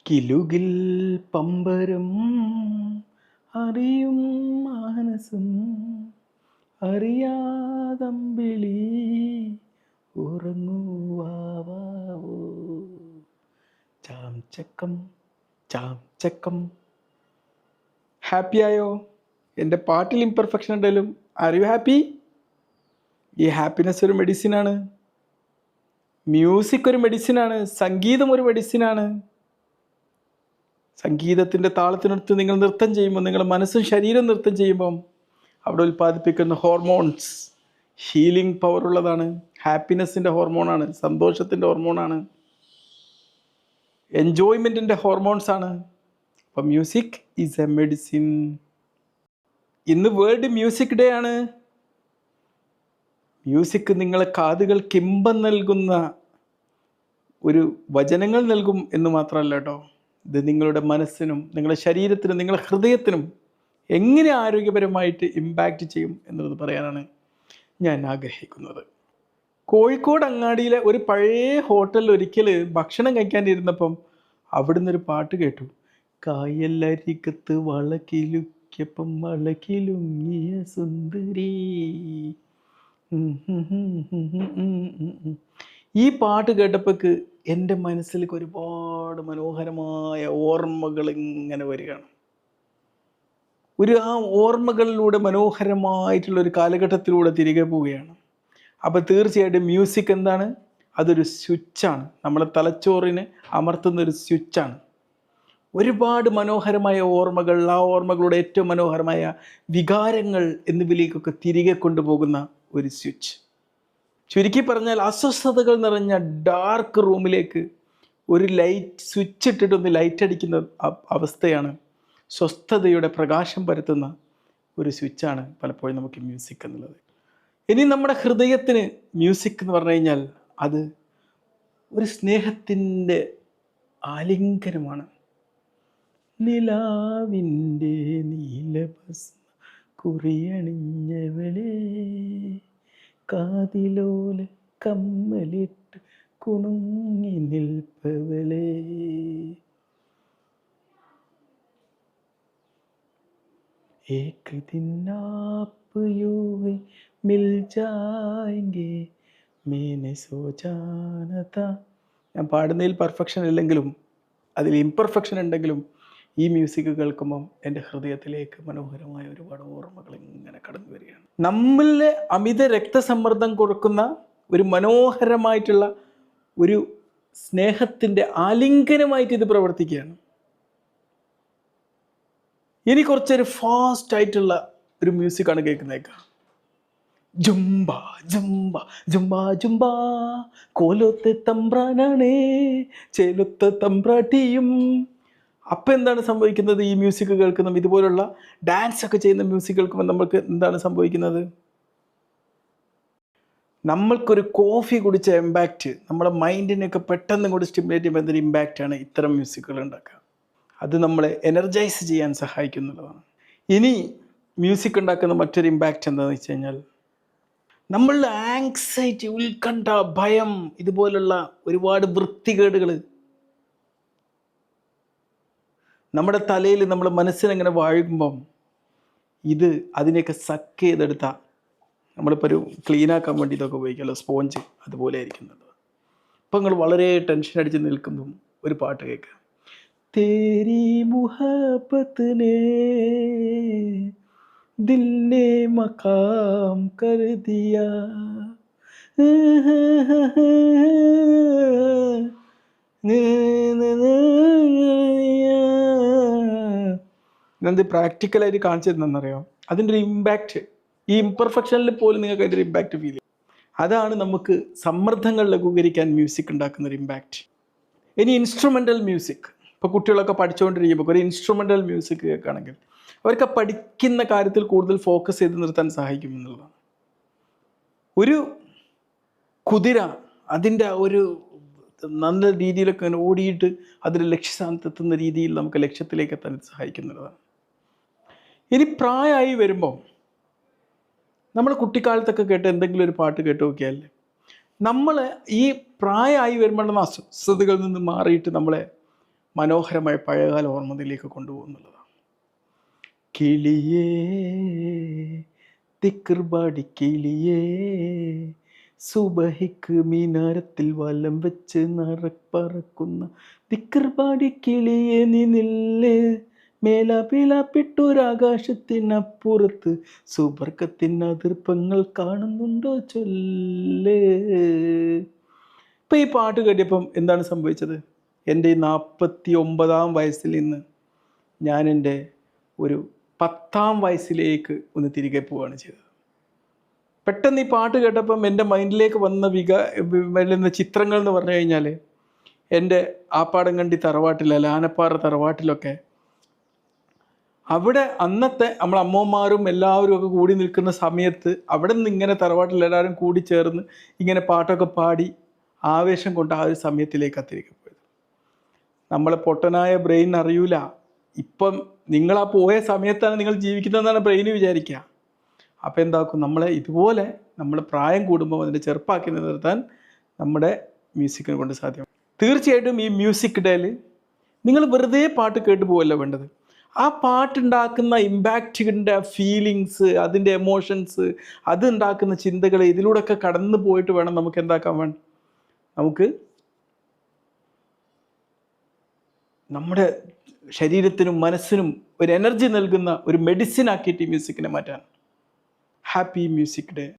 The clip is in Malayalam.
കിലുകിൽ പമ്പരം അറിയും മാനസം അറിയാതമ്പിളി ഉറങ്ങുവാവോ ചാംചക്കം ചാംചക്കം. ഹാപ്പിയായോ? എൻ്റെ പാട്ടിൽ ഇംപെർഫെക്ഷൻ ഉണ്ടെങ്കിലും ആർ യു ഹാപ്പി? ഈ ഹാപ്പിനെസ് ഒരു മെഡിസിനാണ്. മ്യൂസിക് ഒരു മെഡിസിനാണ്. സംഗീതം ഒരു മെഡിസിനാണ്. സംഗീതത്തിൻ്റെ താളത്തിനടുത്ത് നിങ്ങൾ നൃത്തം ചെയ്യുമ്പോൾ, നിങ്ങളുടെ മനസ്സും ശരീരവും നൃത്തം ചെയ്യുമ്പം അവിടെ ഉൽപ്പാദിപ്പിക്കുന്ന ഹോർമോൺസ് ഹീലിംഗ് പവർ ഉള്ളതാണ്. ഹാപ്പിനെസ്സിൻ്റെ ഹോർമോണാണ്, സന്തോഷത്തിൻ്റെ ഹോർമോണാണ്, എൻജോയ്മെൻറ്റിൻ്റെ ഹോർമോൺസാണ്. അപ്പം മ്യൂസിക് ഈസ് എ മെഡിസിൻ. ഇന്ന് വേൾഡ് മ്യൂസിക് ഡേ ആണ്. മ്യൂസിക് നിങ്ങളെ കാതുകൾക്ക് ഇമ്പം നൽകുന്ന ഒരു വചനങ്ങൾ നൽകും എന്ന് മാത്രമല്ല കേട്ടോ, ഇത് നിങ്ങളുടെ മനസ്സിനും നിങ്ങളുടെ ശരീരത്തിനും നിങ്ങളുടെ ഹൃദയത്തിനും എങ്ങനെ ആരോഗ്യപരമായിട്ട് ഇമ്പാക്റ്റ് ചെയ്യും എന്നുള്ളത് പറയാനാണ് ഞാൻ ആഗ്രഹിക്കുന്നത്. കോഴിക്കോട് അങ്ങാടിയിലെ ഒരു പഴയ ഹോട്ടലിൽ ഒരിക്കൽ ഭക്ഷണം കഴിക്കാനിരുന്നപ്പം അവിടുന്ന് ഒരു പാട്ട് കേട്ടു. കായല്ലരികത്ത് വളക്കിലുക്കിയപ്പം വളക്കിലുങ്ങിയ സുന്ദരി. ഈ പാട്ട് കേട്ടപ്പോൾക്ക് എൻ്റെ മനസ്സിലേക്ക് ഒരുപാട് മനോഹരമായ ഓർമ്മകൾ ഇങ്ങനെ വരികയാണ്. ആ ഓർമ്മകളിലൂടെ മനോഹരമായിട്ടുള്ളൊരു കാലഘട്ടത്തിലൂടെ തിരികെ പോവുകയാണ്. അപ്പോൾ തീർച്ചയായിട്ടും മ്യൂസിക് എന്താണ്? അതൊരു സ്വിച്ചാണ്, നമ്മളെ തലച്ചോറിനെ അമർത്തുന്ന ഒരു സ്വിച്ചാണ്. ഒരുപാട് മനോഹരമായ ഓർമ്മകൾ, ആ ഓർമ്മകളുടെ ഏറ്റവും മനോഹരമായ വികാരങ്ങൾ എന്നിവയിലേക്കൊക്കെ തിരികെ കൊണ്ടുപോകുന്ന ഒരു സ്വിച്ച്. ചുരുക്കി പറഞ്ഞാൽ അസ്വസ്ഥതകൾ നിറഞ്ഞ ഡാർക്ക് റൂമിലേക്ക് ഒരു ലൈറ്റ് സ്വിച്ച് ഇട്ടിട്ടൊന്ന് ലൈറ്റ് അടിക്കുന്ന അവസ്ഥയാണ് സ്വസ്ഥതയുടെ പ്രകാശം പരത്തുന്ന ഒരു സ്വിച്ചാണ് പലപ്പോഴും നമുക്ക് മ്യൂസിക് എന്നുള്ളത്. ഇനി നമ്മുടെ ഹൃദയത്തിന് മ്യൂസിക് എന്ന് പറഞ്ഞു കഴിഞ്ഞാൽ അത് ഒരു സ്നേഹത്തിൻ്റെ ആലിംഗനമാണ്. നിലാവിൻ്റെ നീലഭസ്മ കുറിയണിഞ്ഞവളെ കാതിലോല കമ്മലിട്ട് കുണുങ്ങി നിൽപ്പവളെ. एक दिन आप यूं मिल जाएंगे मैंने सोचा न था. ഞാൻ പാടുന്നതിൽ പെർഫെക്ഷൻ ഇല്ലെങ്കിലും അതിൽ ഇംപെർഫെക്ഷൻ ഉണ്ടെങ്കിലും ഈ മ്യൂസിക് കേൾക്കുമ്പം എൻ്റെ ഹൃദയത്തിലേക്ക് മനോഹരമായ ഒരുപാട് ഓർമ്മകൾ ഇങ്ങനെ കടന്നു വരികയാണ്. നമ്മളിലെ അമിത രക്തസമ്മർദ്ദം കുറക്കുന്ന ഒരു മനോഹരമായിട്ടുള്ള ഒരു സ്നേഹത്തിൻ്റെ ആലിംഗനമായിട്ട് ഇത് പ്രവർത്തിക്കുകയാണ്. ഇനി കുറച്ചൊരു ഫാസ്റ്റ് ആയിട്ടുള്ള ഒരു മ്യൂസിക്കാണ് കേൾക്കുന്നേക്കാം. ജുംബ ജുംബ ജുംബ ജുംബ കോലത്തെ തമ്പ്രാനാണേ ചേലത്തെ തമ്പ്രാട്ടിയും. അപ്പം എന്താണ് സംഭവിക്കുന്നത്? ഈ മ്യൂസിക് കേൾക്കുന്ന ഇതുപോലുള്ള ഡാൻസ് ഒക്കെ ചെയ്യുന്ന മ്യൂസിക് കേൾക്കുമ്പോൾ നമ്മൾക്ക് എന്താണ് സംഭവിക്കുന്നത്? നമ്മൾക്കൊരു കോഫി കുടിച്ച ഇമ്പാക്റ്റ് നമ്മുടെ മൈൻഡിനെയൊക്കെ പെട്ടെന്ന് കൂടി സ്റ്റിമുലേറ്റ് ചെയ്യുമ്പോൾ എന്തൊരു ഇമ്പാക്റ്റാണ് ഇത്തരം മ്യൂസിക്കുകൾ ഉണ്ടാക്കുക. അത് നമ്മളെ എനർജൈസ് ചെയ്യാൻ സഹായിക്കുന്നുള്ളതാണ്. ഇനി മ്യൂസിക് ഉണ്ടാക്കുന്ന മറ്റൊരു ഇമ്പാക്റ്റ് എന്താണെന്ന് വെച്ച് കഴിഞ്ഞാൽ നമ്മളുടെ ആങ്സൈറ്റി, ഉത്കണ്ഠ, ഭയം, ഇതുപോലുള്ള ഒരുപാട് വൃത്തികേടുകൾ നമ്മുടെ തലയിൽ നമ്മുടെ മനസ്സിനെങ്ങനെ വാഴുമ്പം ഇത് അതിനെയൊക്കെ സക്ക് ചെയ്തെടുത്ത നമ്മളിപ്പോൾ ഒരു ക്ലീനാക്കാൻ വേണ്ടി ഇതൊക്കെ ഉപയോഗിക്കുമല്ലോ, സ്പോഞ്ച്, അതുപോലെ ആയിരിക്കുന്നത്. ഇപ്പം നിങ്ങൾ വളരെ ടെൻഷൻ അടിച്ച് നിൽക്കുമ്പം ഒരു പാട്ട് കേൾക്കുക. तेरी मुहब्बत ने दिल ने मकाम कर दिया. ഇതെന്ത് പ്രാക്ടിക്കലായിട്ട് കാണിച്ചു തന്നെന്നറിയാം. അതിൻ്റെ ഒരു ഇമ്പാക്റ്റ് ഈ ഇംപെർഫെക്ഷനിൽ പോലും നിങ്ങൾക്ക് അതിൻ്റെ ഒരു ഇമ്പാക്റ്റ് ഫീൽ ചെയ്യും. അതാണ് നമുക്ക് സമ്മർദ്ദങ്ങൾ ലഘൂകരിക്കാൻ മ്യൂസിക് ഉണ്ടാക്കുന്നൊരു ഇമ്പാക്റ്റ്. ഇനി ഇൻസ്ട്രുമെൻ്റൽ മ്യൂസിക്. ഇപ്പോൾ കുട്ടികളൊക്കെ പഠിച്ചുകൊണ്ടിരിക്കുമ്പോൾ ഒരു ഇൻസ്ട്രുമെൻ്റൽ മ്യൂസിക് കേൾക്കുകയാണെങ്കിൽ അവർക്ക് പഠിക്കുന്ന കാര്യത്തിൽ കൂടുതൽ ഫോക്കസ് ചെയ്ത് നിർത്താൻ സഹായിക്കും എന്നുള്ളതാണ്. ഒരു കുതിര അതിൻ്റെ ഒരു നല്ല രീതിയിലൊക്കെ അങ്ങനെ ഓടിയിട്ട് അതിൻ്റെ ലക്ഷ്യസ്ഥാനത്തെത്തുന്ന രീതിയിൽ നമുക്ക് ലക്ഷ്യത്തിലേക്ക് എത്താൻ സഹായിക്കുന്നതാണ്. ഇനി പ്രായമായി വരുമ്പോൾ നമ്മൾ കുട്ടിക്കാലത്തൊക്കെ കേട്ട് എന്തെങ്കിലും ഒരു പാട്ട് കേട്ട് നോക്കിയാൽ നമ്മൾ ഈ പ്രായമായി വരുമ്പോഴുള്ള അസ്വസ്ഥതകളിൽ നിന്ന് മാറിയിട്ട് നമ്മളെ മനോഹരമായ പഴയകാല ഓർമ്മയിലേക്ക് കൊണ്ടുപോകുന്നുള്ളതാണ്. കിളിയേ തിക്കർബാടി കിളിയേ, സുബഹിക്ക് മീനാരത്തിൽ വലം വെച്ച് പറക്കുന്ന തിക്കർബാടി കിളിയേ നീ നില്ലേ, മേലാപിലാപ്പിട്ടൊരാകാശത്തിനപ്പുറത്ത് സുബർക്കത്തിന് അതിർപ്പങ്ങൾ കാണുന്നുണ്ടോ ചൊല്ലേ. ഇപ്പം ഈ പാട്ട് കേട്ടിയപ്പം എന്താണ് സംഭവിച്ചത്? എൻ്റെ ഈ 49-ാം വയസ്സിൽ നിന്ന് ഞാൻ എൻ്റെ ഒരു 10-ാം വയസ്സിലേക്ക് ഒന്ന് തിരികെ പോവുകയാണ് ചെയ്തത്. പെട്ടെന്ന് ഈ പാട്ട് കേട്ടപ്പം എൻ്റെ മൈൻഡിലേക്ക് വന്ന വരുന്ന ചിത്രങ്ങൾ എന്ന് പറഞ്ഞു കഴിഞ്ഞാൽ, എൻ്റെ ആപ്പാടങ്കണ്ടി തറവാട്ടിലല്ല ആനപ്പാറ തറവാട്ടിലൊക്കെ അവിടെ അന്നത്തെ നമ്മൾ അമ്മമാരും എല്ലാവരും ഒക്കെ കൂടി നിൽക്കുന്ന സമയത്ത് അവിടെ നിന്ന് ഇങ്ങനെ തറവാട്ടിൽ എല്ലാവരും കൂടി ചേർന്ന് ഇങ്ങനെ പാട്ടൊക്കെ പാടി ആവേശം കൊണ്ട് ആ ഒരു സമയത്തിലേക്ക് തിരികെ പോയത്. നമ്മളെ പൊട്ടനായ ബ്രെയിൻ അറിയൂല. ഇപ്പം നിങ്ങൾ ആ പോയ സമയത്താണ് നിങ്ങൾ ജീവിക്കുന്നതെന്നാണ് ബ്രെയിന് വിചാരിക്കുക. അപ്പോൾ എന്താക്കും, നമ്മളെ ഇതുപോലെ നമ്മൾ പ്രായം കൂടുമ്പോൾ അതിനെ ചെറുപ്പാക്കി നിർത്താൻ നമ്മുടെ മ്യൂസിക്കിനെ കൊണ്ട് സാധ്യമാണ്. തീർച്ചയായിട്ടും ഈ മ്യൂസിക് ഡേയിൽ നിങ്ങൾ വെറുതെ പാട്ട് കേട്ട് പോവല്ല വേണ്ടത്. ആ പാട്ടുണ്ടാക്കുന്ന ഇമ്പാക്റ്റിൻ്റെ ഫീലിങ്സ്, അതിൻ്റെ എമോഷൻസ്, അതുണ്ടാക്കുന്ന ചിന്തകൾ, ഇതിലൂടെയൊക്കെ കടന്നു പോയിട്ട് വേണം നമുക്ക് എന്താക്കാൻ വേണം, നമുക്ക് നമ്മുടെ ശരീരത്തിനും മനസ്സിനും ഒരു എനർജി നൽകുന്ന ഒരു മെഡിസിൻ ആക്കിയിട്ട് ഈ മ്യൂസിക്കിനെ മാറ്റാൻ. Happy music day.